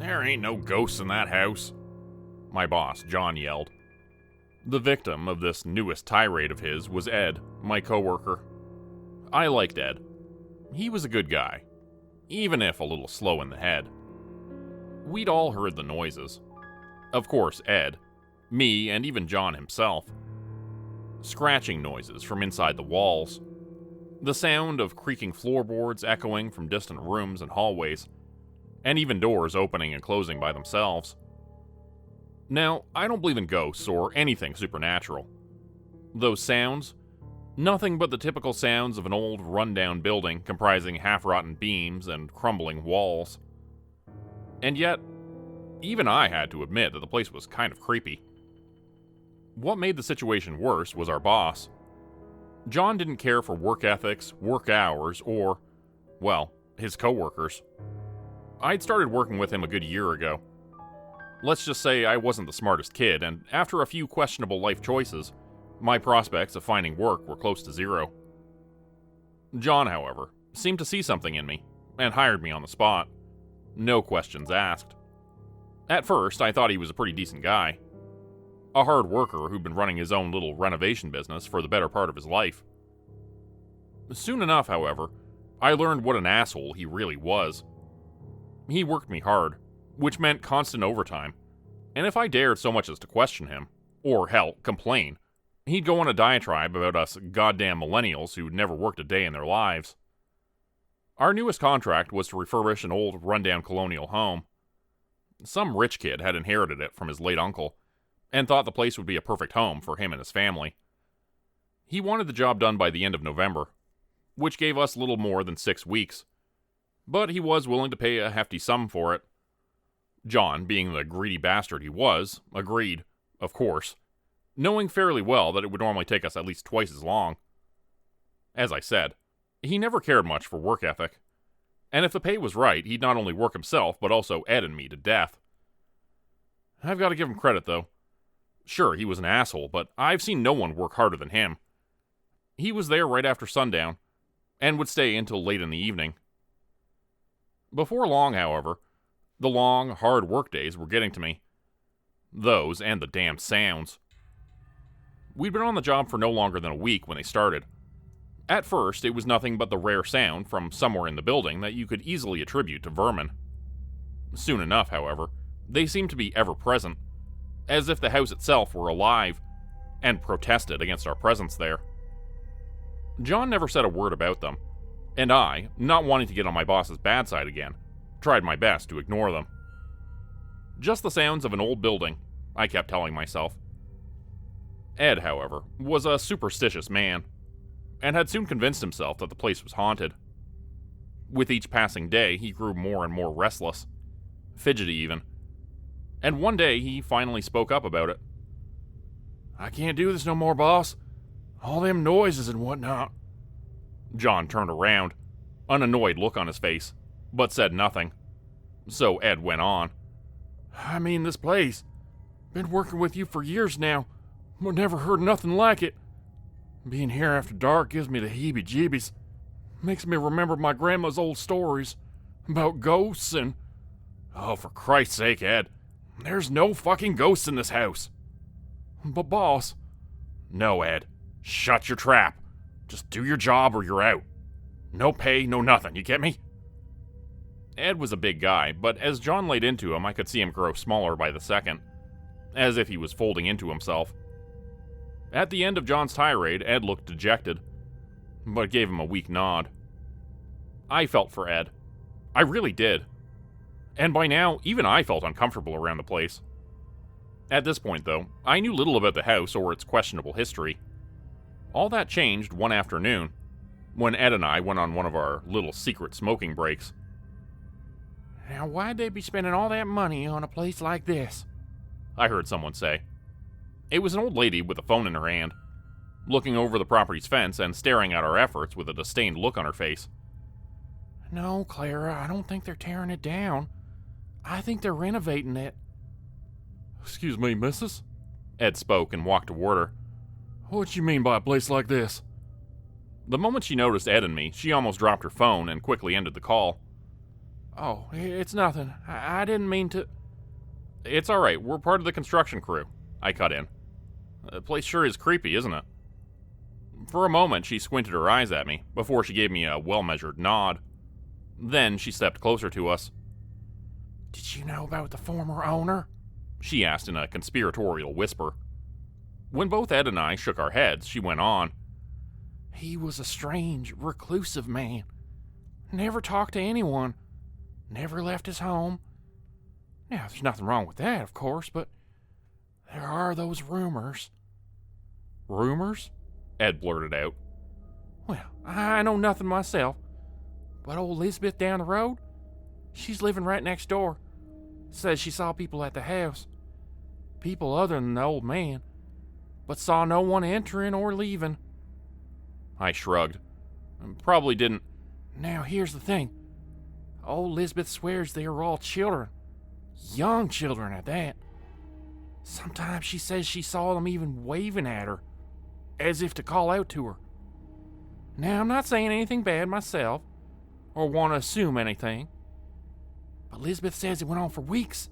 "There ain't no ghosts in that house," my boss, John, yelled. The victim of this newest tirade of his was Ed, my coworker. I liked Ed. He was a good guy, even if a little slow in the head. We'd all heard the noises. Of course, Ed, me, and even John himself. Scratching noises from inside the walls. The sound of creaking floorboards echoing from distant rooms and hallways, and even doors opening and closing by themselves. Now, I don't believe in ghosts or anything supernatural. Those sounds, nothing but the typical sounds of an old, run-down building comprising half-rotten beams and crumbling walls. And yet, even I had to admit that the place was kind of creepy. What made the situation worse was our boss. John didn't care for work ethics, work hours, or, well, his coworkers. I'd started working with him a good year ago. Let's just say I wasn't the smartest kid, and after a few questionable life choices, my prospects of finding work were close to zero. John, however, seemed to see something in me, and hired me on the spot. No questions asked. At first, I thought he was a pretty decent guy. A hard worker who'd been running his own little renovation business for the better part of his life. Soon enough, however, I learned what an asshole he really was. He worked me hard, which meant constant overtime, and if I dared so much as to question him, or hell, complain, he'd go on a diatribe about us goddamn millennials who'd never worked a day in their lives. Our newest contract was to refurbish an old, rundown colonial home. Some rich kid had inherited it from his late uncle, and thought the place would be a perfect home for him and his family. He wanted the job done by the end of November, which gave us little more than 6 weeks, but he was willing to pay a hefty sum for it. John, being the greedy bastard he was, agreed, of course, knowing fairly well that it would normally take us at least twice as long. As I said, he never cared much for work ethic, and if the pay was right, he'd not only work himself, but also Ed and me to death. I've got to give him credit, though. Sure, he was an asshole, but I've seen no one work harder than him. He was there right after sundown, and would stay until late in the evening. Before long, however, the long, hard work days were getting to me. Those and the damn sounds. We'd been on the job for no longer than a week when they started. At first, it was nothing but the rare sound from somewhere in the building that you could easily attribute to vermin. Soon enough, however, they seemed to be ever-present, as if the house itself were alive, and protested against our presence there. John never said a word about them, and I, not wanting to get on my boss's bad side again, tried my best to ignore them. Just the sounds of an old building, I kept telling myself. Ed, however, was a superstitious man, and had soon convinced himself that the place was haunted. With each passing day, he grew more and more restless, fidgety even, and one day he finally spoke up about it. "I can't do this no more, boss. All them noises and whatnot." John turned around, an annoyed look on his face, but said nothing. So Ed went on. "I mean, this place. Been working with you for years now, but never heard nothing like it. Being here after dark gives me the heebie-jeebies. Makes me remember my grandma's old stories about ghosts and... Oh, for Christ's sake, Ed. There's no fucking ghosts in this house." "But boss..." "No, Ed. Shut your trap. Just do your job or you're out. No pay, no nothing, you get me?" Ed was a big guy, but as John laid into him, I could see him grow smaller by the second, as if he was folding into himself. At the end of John's tirade, Ed looked dejected, but gave him a weak nod. I felt for Ed. I really did. And by now, even I felt uncomfortable around the place. At this point, though, I knew little about the house or its questionable history. All that changed one afternoon, when Ed and I went on one of our little secret smoking breaks. "Now, why'd they be spending all that money on a place like this?" I heard someone say. It was an old lady with a phone in her hand, looking over the property's fence and staring at our efforts with a disdained look on her face. "No, Clara, I don't think they're tearing it down. I think they're renovating it." "Excuse me, missus?" Ed spoke and walked toward her. "What you mean by a place like this?" The moment she noticed Ed and me, she almost dropped her phone and quickly ended the call. Oh, it's nothing. I didn't mean to. It's all right. We're part of the construction crew. I cut in. The place sure is creepy, isn't it? For a moment, she squinted her eyes at me before she gave me a well-measured nod. Then she stepped closer to us. Did you know about the former owner? She asked in a conspiratorial whisper. When both Ed and I shook our heads, she went on. He was a strange, reclusive man. Never talked to anyone. Never left his home. Now, there's nothing wrong with that, of course, but there are those rumors. Rumors? Ed blurted out. Well, I know nothing myself, but old Elizabeth down the road, she's living right next door. Says she saw people at the house. People other than the old man, but saw no one entering or leaving. I shrugged. Probably didn't. Now, here's the thing. Old Elizabeth swears they are all children. Young children at that. Sometimes she says she saw them even waving at her, as if to call out to her. Now, I'm not saying anything bad myself, or want to assume anything, but Elizabeth says it went on for weeks,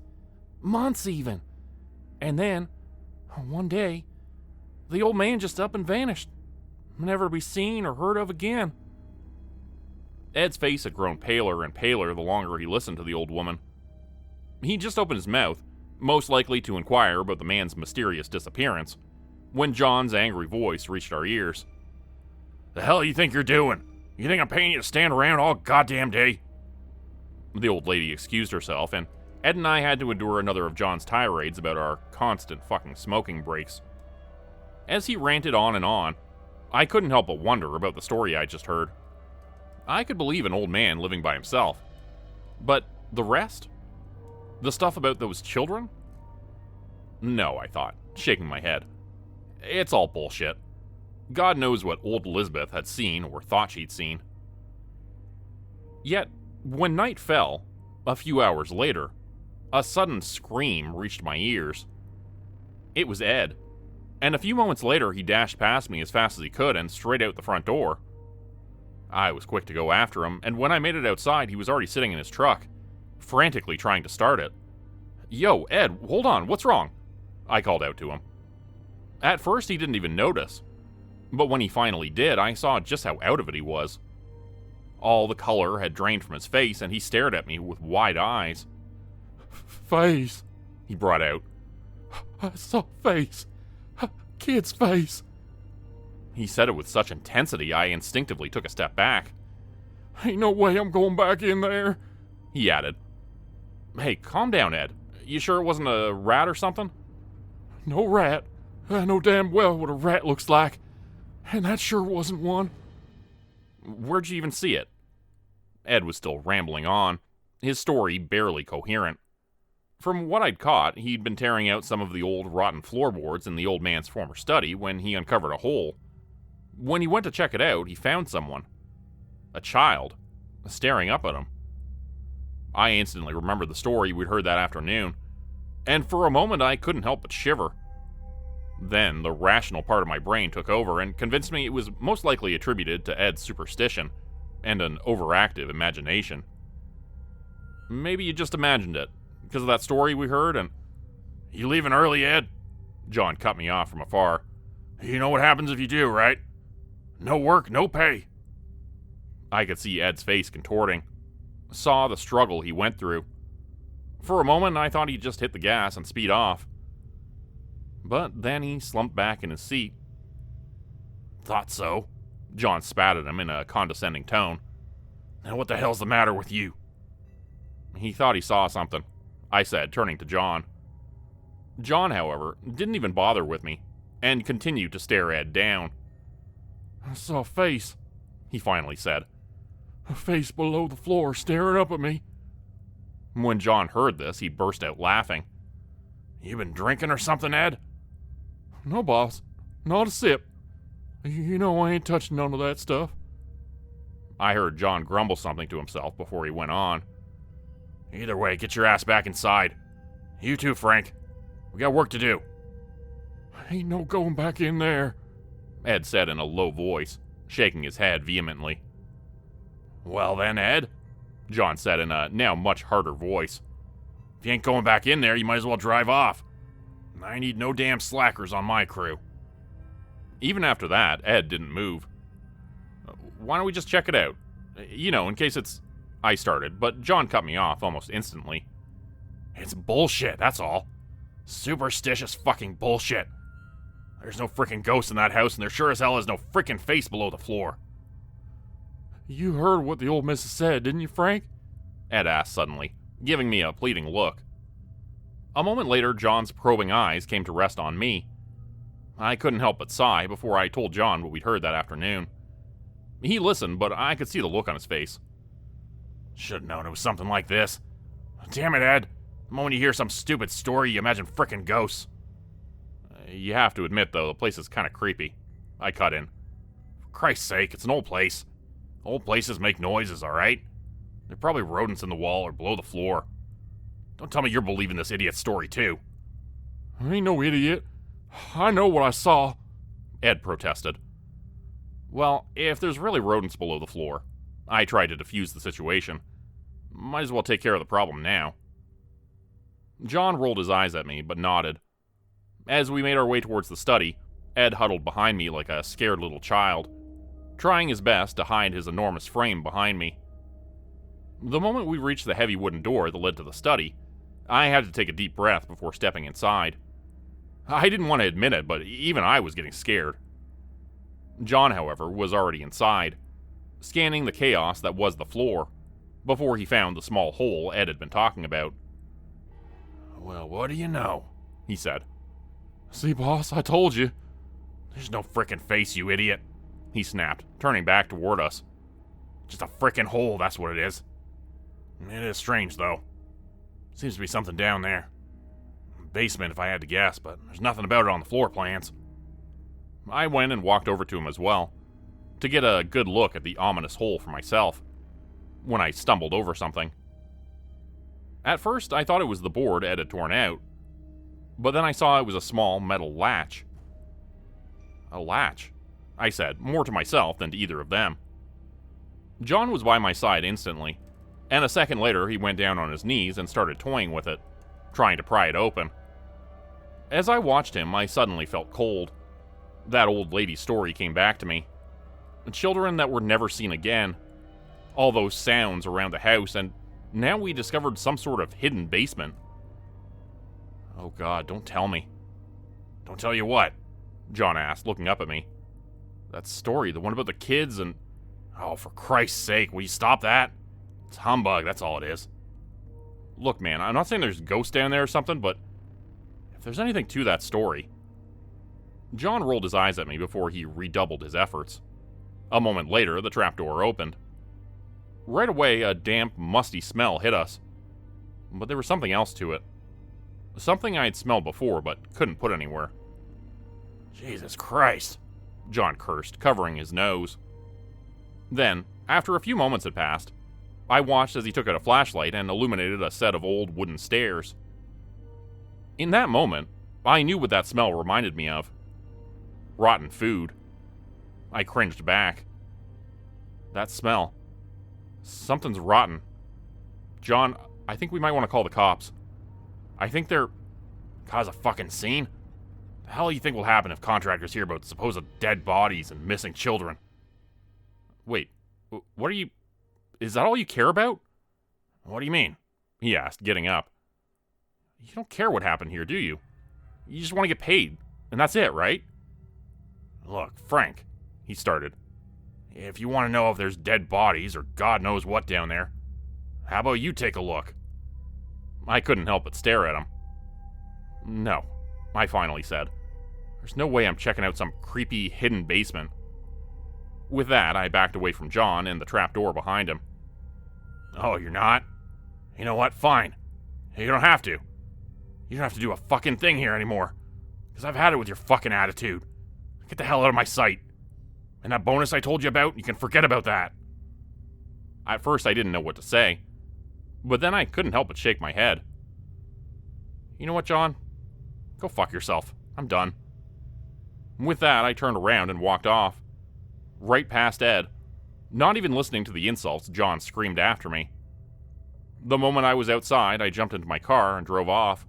months even. And then, one day, the old man just up and vanished, never to be seen or heard of again. Ed's face had grown paler and paler the longer he listened to the old woman. He just opened his mouth, most likely to inquire about the man's mysterious disappearance, when John's angry voice reached our ears. The hell you think you're doing? You think I'm paying you to stand around all goddamn day? The old lady excused herself, and Ed and I had to endure another of John's tirades about our constant fucking smoking breaks. As he ranted on and on, I couldn't help but wonder about the story I just heard. I could believe an old man living by himself. But the rest? The stuff about those children? No, I thought, shaking my head. It's all bullshit. God knows what old Elizabeth had seen or thought she'd seen. Yet, when night fell, a few hours later, a sudden scream reached my ears. It was Ed, and a few moments later he dashed past me as fast as he could and straight out the front door. I was quick to go after him, and when I made it outside, he was already sitting in his truck, frantically trying to start it. Yo, Ed, hold on, what's wrong? I called out to him. At first, he didn't even notice, but when he finally did, I saw just how out of it he was. All the color had drained from his face, and he stared at me with wide eyes. Face, he brought out. I saw face. Kid's face. He said it with such intensity, I instinctively took a step back. Ain't no way I'm going back in there, he added. Hey, calm down, Ed. You sure it wasn't a rat or something? No rat. I know damn well what a rat looks like, and that sure wasn't one. Where'd you even see it? Ed was still rambling on, his story barely coherent. From what I'd caught, he'd been tearing out some of the old rotten floorboards in the old man's former study when he uncovered a hole. When he went to check it out, he found someone. A child, staring up at him. I instantly remembered the story we'd heard that afternoon, and for a moment I couldn't help but shiver. Then the rational part of my brain took over and convinced me it was most likely attributed to Ed's superstition and an overactive imagination. Maybe you just imagined it, because of that story we heard, and... You leaving early, Ed? John cut me off from afar. You know what happens if you do, right? No work, no pay. I could see Ed's face contorting, saw the struggle he went through. For a moment, I thought he'd just hit the gas and speed off. But then he slumped back in his seat. Thought so. John spat at him in a condescending tone. Now what the hell's the matter with you? He thought he saw something, I said, turning to John. John, however, didn't even bother with me, and continued to stare Ed down. I saw a face, he finally said. A face below the floor staring up at me. When John heard this, he burst out laughing. You been drinking or something, Ed? No, boss. Not a sip. You know I ain't touching none of that stuff. I heard John grumble something to himself before he went on. Either way, get your ass back inside. You too, Frank. We got work to do. Ain't no going back in there, Ed said in a low voice, shaking his head vehemently. Well then, Ed, John said in a now much harder voice. "If you ain't going back in there, you might as well drive off. I need no damn slackers on my crew." Even after that, Ed didn't move. "Why don't we just check it out? You know, in case it's..." I started, but John cut me off almost instantly. "It's bullshit, that's all. Superstitious fucking bullshit. There's no freaking ghost in that house, and there sure as hell is no freaking face below the floor." You heard what the old missus said, didn't you, Frank? Ed asked suddenly, giving me a pleading look. A moment later, John's probing eyes came to rest on me. I couldn't help but sigh before I told John what we'd heard that afternoon. He listened, but I could see the look on his face. "Should've known it was something like this. Damn it, Ed. The moment you hear some stupid story, you imagine frickin' ghosts." "You have to admit, though, the place is kind of creepy," I cut in. "For Christ's sake, it's an old place. Old places make noises, alright? There are probably rodents in the wall or below the floor. Don't tell me you're believing this idiot's story, too." "I ain't no idiot. I know what I saw," Ed protested. "Well, if there's really rodents below the floor," I tried to defuse the situation, "might as well take care of the problem now." John rolled his eyes at me, but nodded. As we made our way towards the study, Ed huddled behind me like a scared little child, trying his best to hide his enormous frame behind me. The moment we reached the heavy wooden door that led to the study, I had to take a deep breath before stepping inside. I didn't want to admit it, but even I was getting scared. John, however, was already inside, scanning the chaos that was the floor, before he found the small hole Ed had been talking about. "Well, what do you know?" he said. "See, boss, I told you." "There's no frickin' face, you idiot," he snapped, turning back toward us. "Just a frickin' hole, that's what it is. It is strange, though. Seems to be something down there. Basement, if I had to guess, but there's nothing about it on the floor plans." I went and walked over to him as well, to get a good look at the ominous hole for myself, when I stumbled over something. At first, I thought it was the board Ed had torn out, but then I saw it was a small metal latch. "A latch," I said, more to myself than to either of them. John was by my side instantly, and a second later he went down on his knees and started toying with it, trying to pry it open. As I watched him, I suddenly felt cold. That old lady's story came back to me. Children that were never seen again. All those sounds around the house, and now we discovered some sort of hidden basement. "Oh God, don't tell me." "Don't tell you what?" John asked, looking up at me. "That story, the one about the kids and..." "Oh, for Christ's sake, will you stop that? It's humbug, that's all it is." "Look, man, I'm not saying there's ghosts down there or something, but if there's anything to that story..." John rolled his eyes at me before he redoubled his efforts. A moment later, the trapdoor opened. Right away, a damp, musty smell hit us. But there was something else to it. Something I had smelled before, but couldn't put anywhere. "Jesus Christ," John cursed, covering his nose. Then, after a few moments had passed, I watched as he took out a flashlight and illuminated a set of old wooden stairs. In that moment, I knew what that smell reminded me of. Rotten food. I cringed back. That smell. Something's rotten. John, I think we might want to call the cops. I think they're... Cause a fucking scene? The hell do you think will happen if contractors hear about supposed dead bodies and missing children? Wait, what are you... Is that all you care about? What do you mean? He asked, getting up. You don't care what happened here, do you? You just want to get paid, and that's it, right? Look, Frank, he started. If you want to know if there's dead bodies or God knows what down there, how about you take a look? I couldn't help but stare at him. No, I finally said. There's no way I'm checking out some creepy, hidden basement. With that, I backed away from John and the trapdoor behind him. Oh, you're not? You know what? Fine. You don't have to. You don't have to do a fucking thing here anymore. Because I've had it with your fucking attitude. Get the hell out of my sight. And that bonus I told you about, you can forget about that. At first, I didn't know what to say. But then I couldn't help but shake my head. You know what, John? Go fuck yourself. I'm done. With that, I turned around and walked off. Right past Ed, not even listening to the insults John screamed after me. The moment I was outside, I jumped into my car and drove off.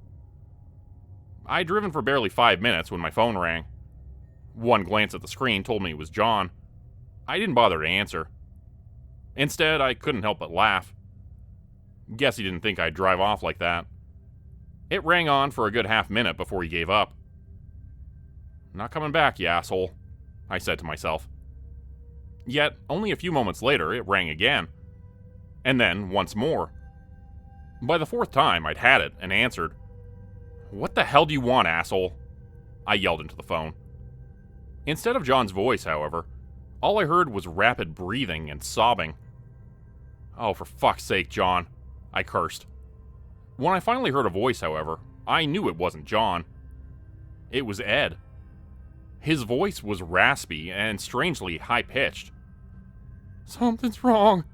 I'd driven for barely 5 minutes when my phone rang. One glance at the screen told me it was John. I didn't bother to answer. Instead, I couldn't help but laugh. Guess he didn't think I'd drive off like that. It rang on for a good half minute before he gave up. "Not coming back, you asshole," I said to myself. Yet, only a few moments later, it rang again. And then, once more. By the fourth time, I'd had it and answered. "What the hell do you want, asshole?" I yelled into the phone. Instead of John's voice, however, all I heard was rapid breathing and sobbing. "Oh, for fuck's sake, John," I cursed. When I finally heard a voice, however, I knew it wasn't John. It was Ed. His voice was raspy and strangely high-pitched. "Something's wrong,"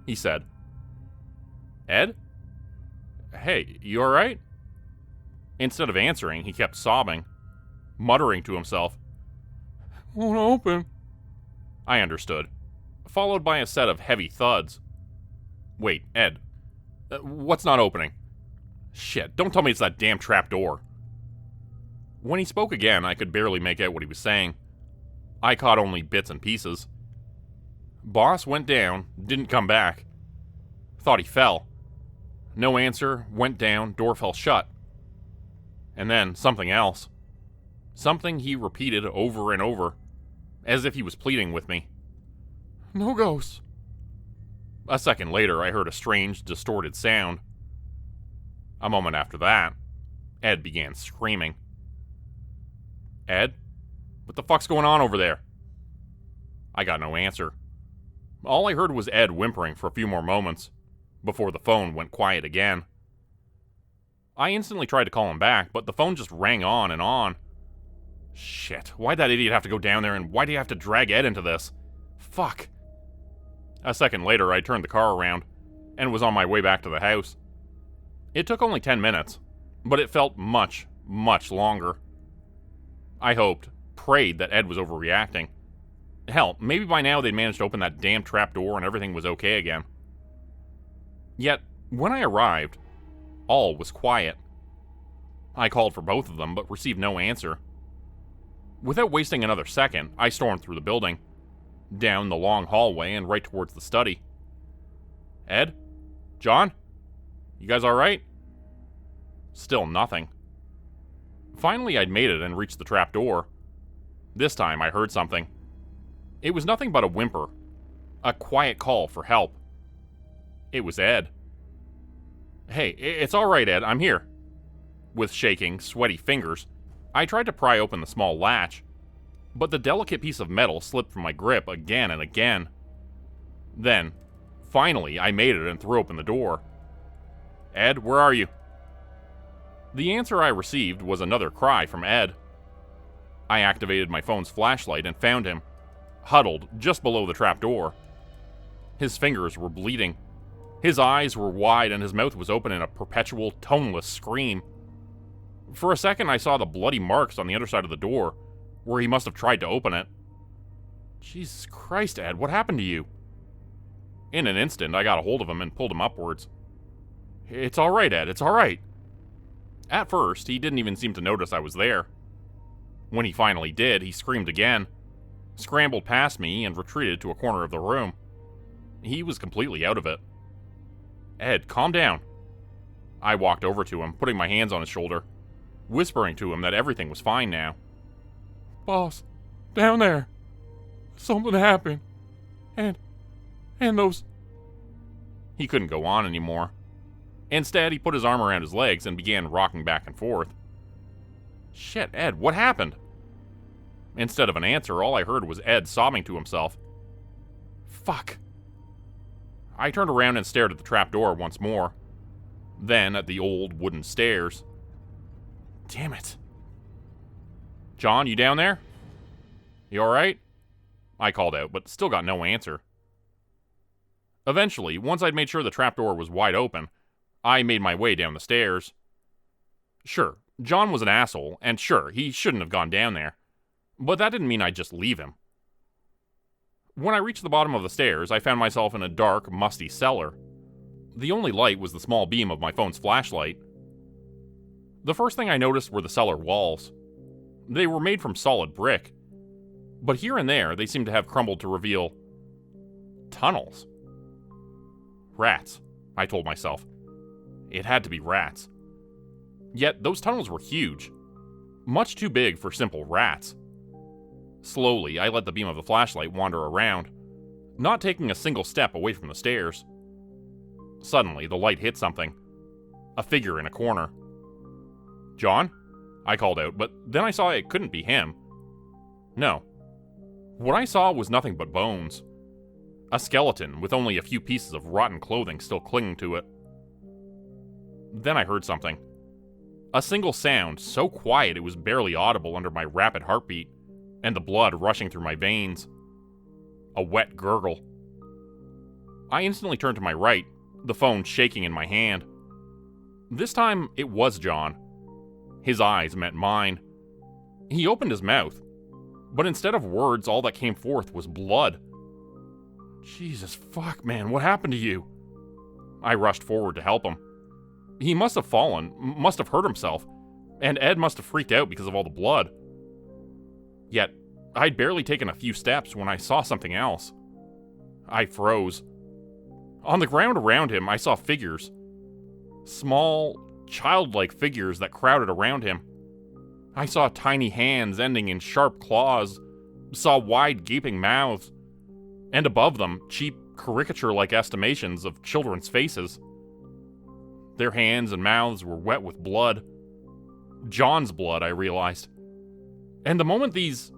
he said. "Ed? Hey, you alright?" Instead of answering, he kept sobbing, muttering to himself. "Won't open." I understood, followed by a set of heavy thuds. "Wait, Ed, what's not opening? Shit, don't tell me it's that damn trapdoor." When he spoke again, I could barely make out what he was saying. I caught only bits and pieces. Boss went down, didn't come back. Thought he fell. No answer, went down, door fell shut. And then something else. Something he repeated over and over, as if he was pleading with me. "No ghosts." A second later, I heard a strange, distorted sound. A moment after that, Ed began screaming. "Ed? What the fuck's going on over there?" I got no answer. All I heard was Ed whimpering for a few more moments, before the phone went quiet again. I instantly tried to call him back, but the phone just rang on and on. Shit, why'd that idiot have to go down there, and why'd he have to drag Ed into this? Fuck. A second later, I turned the car around, and was on my way back to the house. It took only 10 minutes, but it felt much, much longer. I hoped, prayed that Ed was overreacting. Hell, maybe by now they'd managed to open that damn trapdoor and everything was okay again. Yet, when I arrived, all was quiet. I called for both of them, but received no answer. Without wasting another second, I stormed through the building, down the long hallway and right towards the study. "Ed? John? You guys alright?" Still nothing. Finally, I'd made it and reached the trapdoor. This time, I heard something. It was nothing but a whimper, a quiet call for help. It was Ed. "Hey, it's alright, Ed, I'm here." With shaking, sweaty fingers, I tried to pry open the small latch, but the delicate piece of metal slipped from my grip again and again. Then, finally, I made it and threw open the door. "Ed, where are you?" The answer I received was another cry from Ed. I activated my phone's flashlight and found him, huddled just below the trapdoor. His fingers were bleeding. His eyes were wide and his mouth was open in a perpetual, toneless scream. For a second, I saw the bloody marks on the other side of the door, where he must have tried to open it. Jesus Christ, Ed, what happened to you? In an instant, I got a hold of him and pulled him upwards. "It's alright, Ed, it's alright." At first, he didn't even seem to notice I was there. When he finally did, he screamed again, scrambled past me, and retreated to a corner of the room. He was completely out of it. "Ed, calm down." I walked over to him, putting my hands on his shoulder, whispering to him that everything was fine now. "Boss, down there. Something happened. And those..." He couldn't go on anymore. Instead, he put his arm around his legs and began rocking back and forth. Shit, Ed, what happened? Instead of an answer, all I heard was Ed sobbing to himself. Fuck. I turned around and stared at the trapdoor once more, then at the old wooden stairs. Damn it. "John, you down there? You alright?" I called out, but still got no answer. Eventually, once I'd made sure the trapdoor was wide open, I made my way down the stairs. Sure, John was an asshole, and sure, he shouldn't have gone down there. But that didn't mean I'd just leave him. When I reached the bottom of the stairs, I found myself in a dark, musty cellar. The only light was the small beam of my phone's flashlight. The first thing I noticed were the cellar walls. They were made from solid brick, but here and there they seemed to have crumbled to reveal tunnels. Rats, I told myself. It had to be rats. Yet those tunnels were huge, much too big for simple rats. Slowly, I let the beam of the flashlight wander around, not taking a single step away from the stairs. Suddenly, the light hit something. A figure in a corner. "John?" I called out, but then I saw it couldn't be him. No. What I saw was nothing but bones. A skeleton with only a few pieces of rotten clothing still clinging to it. Then I heard something. A single sound, so quiet it was barely audible under my rapid heartbeat and the blood rushing through my veins. A wet gurgle. I instantly turned to my right, the phone shaking in my hand. This time, it was John. His eyes met mine. He opened his mouth, but instead of words, all that came forth was blood. "Jesus fuck, man, what happened to you?" I rushed forward to help him. He must have fallen, must have hurt himself, and Ed must have freaked out because of all the blood. Yet, I'd barely taken a few steps when I saw something else. I froze. On the ground around him, I saw figures. Small, childlike figures that crowded around him. I saw tiny hands ending in sharp claws, saw wide gaping mouths, and above them, cheap, caricature-like estimations of children's faces. Their hands and mouths were wet with blood. John's blood, I realized. And the moment these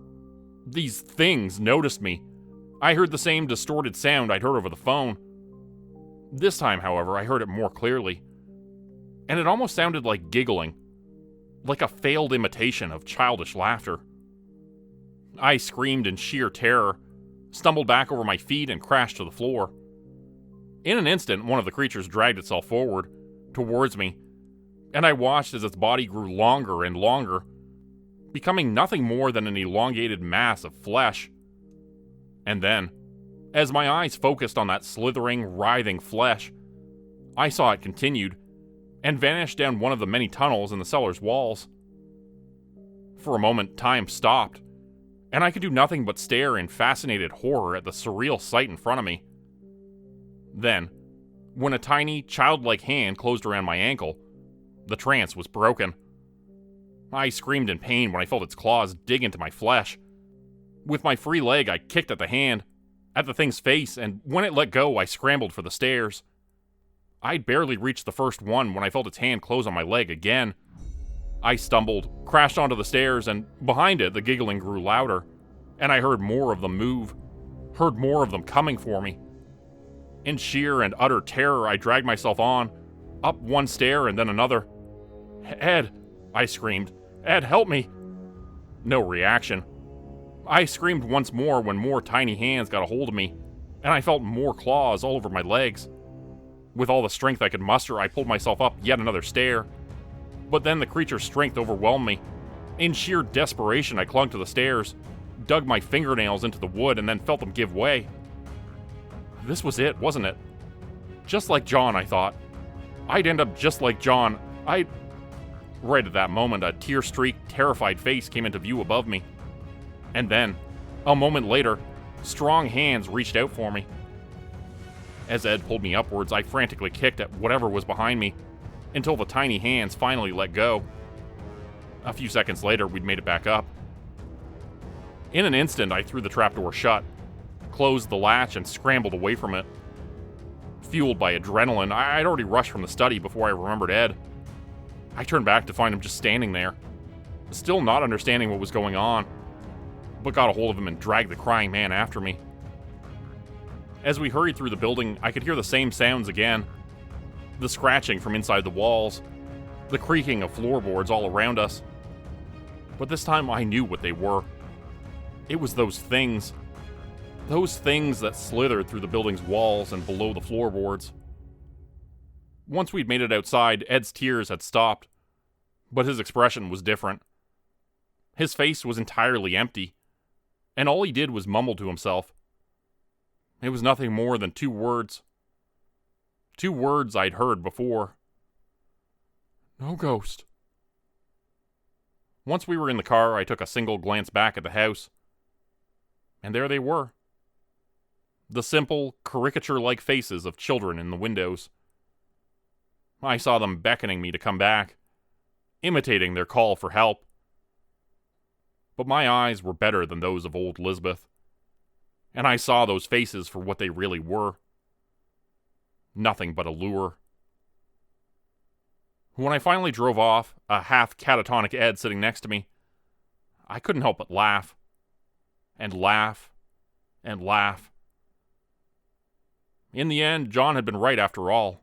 things noticed me, I heard the same distorted sound I'd heard over the phone. This time, however, I heard it more clearly. And it almost sounded like giggling, like a failed imitation of childish laughter. I screamed in sheer terror, stumbled back over my feet, and crashed to the floor. In an instant, one of the creatures dragged itself forward, towards me, and I watched as its body grew longer and longer, becoming nothing more than an elongated mass of flesh. And then, as my eyes focused on that slithering, writhing flesh, I saw it continued, and vanished down one of the many tunnels in the cellar's walls. For a moment, time stopped, and I could do nothing but stare in fascinated horror at the surreal sight in front of me. Then, when a tiny, childlike hand closed around my ankle, the trance was broken. I screamed in pain when I felt its claws dig into my flesh. With my free leg, I kicked at the hand, at the thing's face, and when it let go, I scrambled for the stairs. I'd barely reached the first one when I felt its hand close on my leg again. I stumbled, crashed onto the stairs, and behind it, the giggling grew louder, and I heard more of them move, heard more of them coming for me. In sheer and utter terror, I dragged myself on, up one stair and then another. "Ed," I screamed. "Ed, help me!" No reaction. I screamed once more when more tiny hands got a hold of me, and I felt more claws all over my legs. With all the strength I could muster, I pulled myself up yet another stair. But then the creature's strength overwhelmed me. In sheer desperation, I clung to the stairs, dug my fingernails into the wood, and then felt them give way. This was it, wasn't it? Just like John, I thought. I'd end up just like John. Right at that moment, a tear-streaked, terrified face came into view above me. And then, a moment later, strong hands reached out for me. As Ed pulled me upwards, I frantically kicked at whatever was behind me, until the tiny hands finally let go. A few seconds later, we'd made it back up. In an instant, I threw the trapdoor shut, closed the latch, and scrambled away from it. Fueled by adrenaline, I'd already rushed from the study before I remembered Ed. I turned back to find him just standing there, still not understanding what was going on, but got a hold of him and dragged the crying man after me. As we hurried through the building, I could hear the same sounds again. The scratching from inside the walls, the creaking of floorboards all around us. But this time I knew what they were. It was those things that slithered through the building's walls and below the floorboards. Once we'd made it outside, Ed's tears had stopped, but his expression was different. His face was entirely empty, and all he did was mumble to himself. It was nothing more than 2 words. 2 words I'd heard before. No ghost. Once we were in the car, I took a single glance back at the house. And there they were. The simple, caricature-like faces of children in the windows. I saw them beckoning me to come back, imitating their call for help. But my eyes were better than those of old Lisbeth, and I saw those faces for what they really were. Nothing but a lure. When I finally drove off, a half catatonic Ed sitting next to me, I couldn't help but laugh. And laugh. And laugh. In the end, John had been right after all.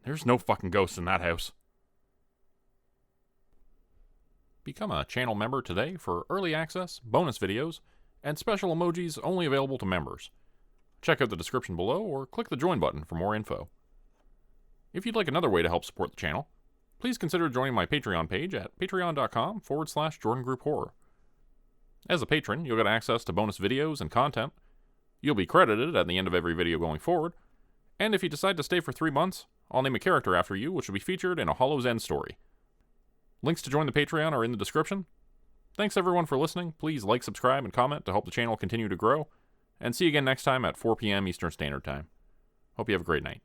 There's no fucking ghosts in that house. Become a channel member today for early access, bonus videos, and special emojis only available to members. Check out the description below or click the join button for more info. If you'd like another way to help support the channel, please consider joining my Patreon page at patreon.com/JordanGroupeHorror. As a patron, you'll get access to bonus videos and content. You'll be credited at the end of every video going forward, and if you decide to stay for 3 months, I'll name a character after you, which will be featured in a Hollow's End story. Links to join the Patreon are in the description. Thanks everyone for listening. Please like, subscribe, and comment to help the channel continue to grow. And see you again next time at 4 p.m. Eastern Standard Time. Hope you have a great night.